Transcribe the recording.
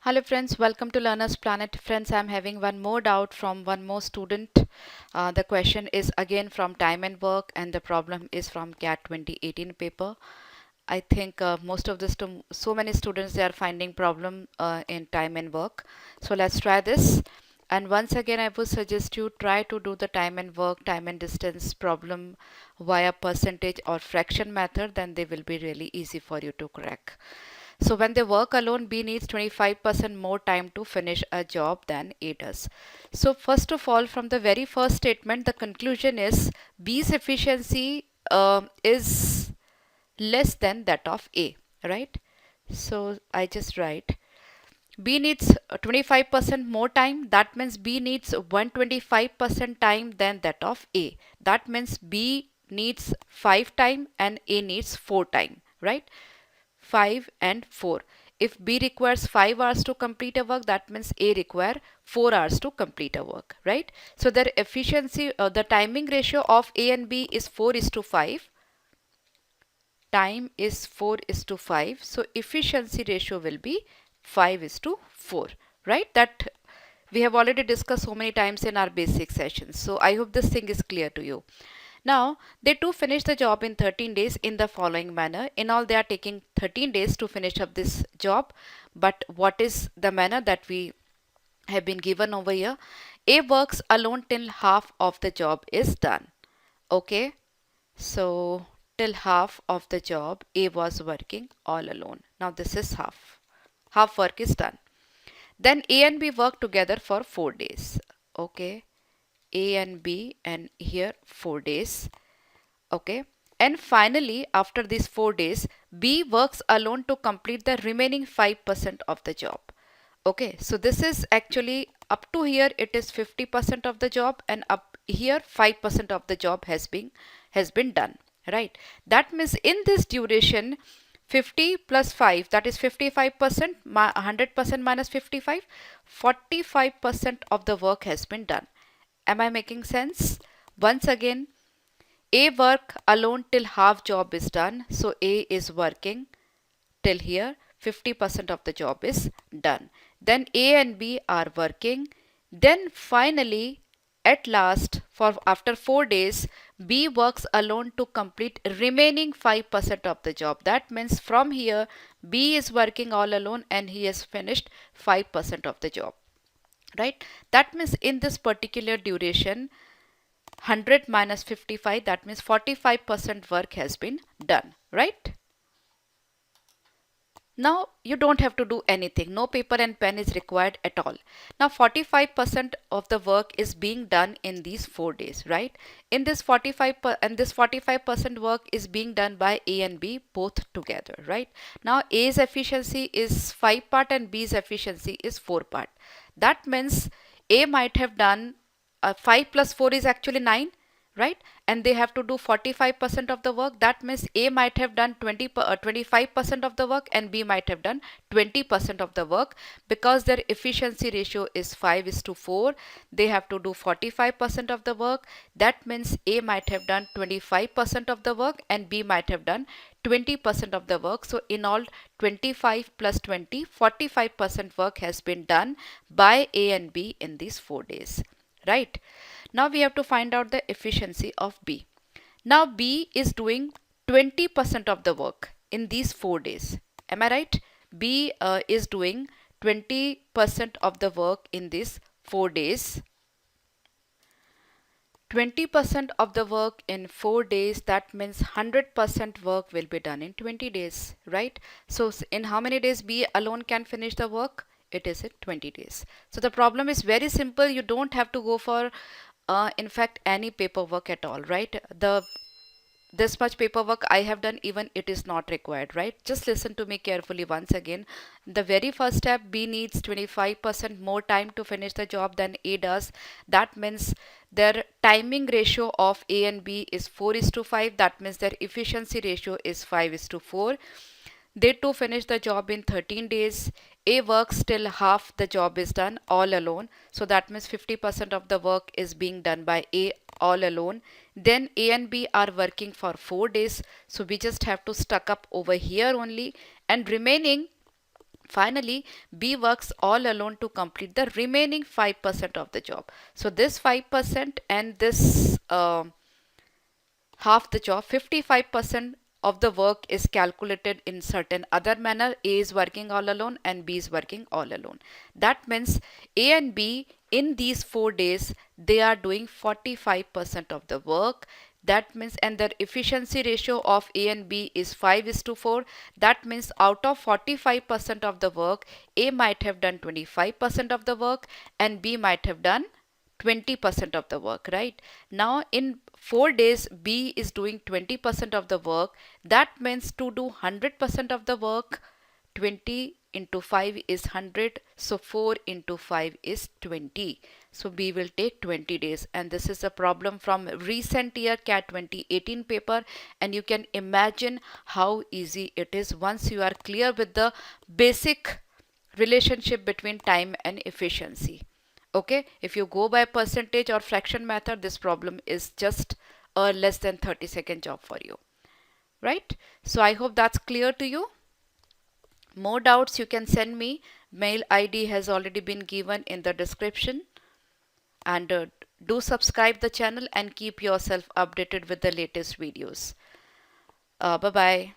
Hello friends, welcome to Learner's Planet. Friends, I'm having one more doubt from one more student. The question is again from time and work and the problem is from CAT 2018 paper. I think most of the so many students they are finding problem in time and work. So let's try this. And once again, I would suggest you try to do the time and work, time and distance problem via percentage or fraction method. Then they will be really easy for you to crack. So when they work alone, B needs 25% more time to finish a job than A does. So first of all, from the very first statement, the conclusion is B's efficiency is less than that of A, right? So I just write B needs 25% more time. That means B needs 125% time than that of A. That means B needs 5 time and A needs 4 time, right? 5 and 4. If B requires 5 hours to complete a work, that means A require 4 hours to complete a work, right? So their efficiency, the timing ratio of A and B is 4 is to 5. Time is 4 is to 5. So efficiency ratio will be 5 is to 4, right? That we have already discussed so many times in our basic sessions. So I hope this thing is clear to you. Now, they too finish the job in 13 days in the following manner. In all, they are taking 13 days to finish up this job. But what is the manner that we have been given over here? A works alone till half of the job is done. Okay, so till half of the job, A was working all alone. Now this is half. Half work is done. Then A and B work together for 4 days. Okay, A and B and here 4 days. Okay, and finally after these 4 days, B works alone to complete the remaining 5% of the job. Okay, so this is actually up to here it is 50% of the job and up here 5% of the job has been done, right? That means in this duration 50 plus 5, that is 55%, 100% minus 55, 45% of the work has been done. Am I making sense? Once again, A work alone till half job is done. So A is working till here 50% of the job is done. Then A and B are working. Then finally at last for after 4 days B works alone to complete remaining 5% of the job. That means from here B is working all alone and he has finished 5% of the job, right? That means in this particular duration 100 minus 55, that means 45% work has been done, right? Now you don't have to do anything. No paper and pen is required at all. Now 45% of the work is being done in these 4 days, right? In this 45% work is being done by A and B both together, right? Now A's efficiency is 5 part and B's efficiency is 4 part. That means A might have done 5 plus 4 is actually 9, right? And they have to do 45% of the work. That means A might have done 25% of the work and B might have done 20% of the work. Because their efficiency ratio is 5 is to 4, they have to do 45% of the work. That means A might have done 25% of the work and B might have done 20% of the work. So in all 25 plus 20, 45% work has been done by A and B in these 4 days, right? Now we have to find out the efficiency of B. Now B is doing 20% of the work in these 4 days. Am I right? B is doing 20% of the work in these 4 days. 20% of the work in 4 days, that means 100% work will be done in 20 days, right? So in how many days B alone can finish the work? It is in 20 days. So the problem is very simple. You don't have to go for in fact any paperwork at all, right? This much paperwork I have done, even it is not required, right? Just listen to me carefully once again. The very first step, B needs 25% more time to finish the job than A does. That means their timing ratio of A and B is 4 is to 5. That means their efficiency ratio is 5 is to 4. They too finish the job in 13 days. A works till half the job is done all alone. So that means 50% of the work is being done by A all alone. Then A and B are working for 4 days. So we just have to stuck up over here only. And remaining Finally, B works all alone to complete the remaining 5% of the job. So this 5% and this half the job, 55% of the work is calculated in certain other manner. A is working all alone and B is working all alone. That means A and B in these 4 days, they are doing 45% of the work. That means, and the efficiency ratio of A and B is 5 is to 4. That means out of 45% of the work, A might have done 25% of the work and B might have done 20% of the work, right? Now in 4 days, B is doing 20% of the work. That means to do 100% of the work, 20 into 5 is 100. So 4 into 5 is 20. So B will take 20 days. And this is a problem from recent year CAT 2018 paper. And you can imagine how easy it is once you are clear with the basic relationship between time and efficiency. Okay, if you go by percentage or fraction method, this problem is just a less than 30-second job for you, right? So I hope that's clear to you. More doubts you can send me. Mail ID has already been given in the description. And do subscribe the channel and keep yourself updated with the latest videos. Bye bye.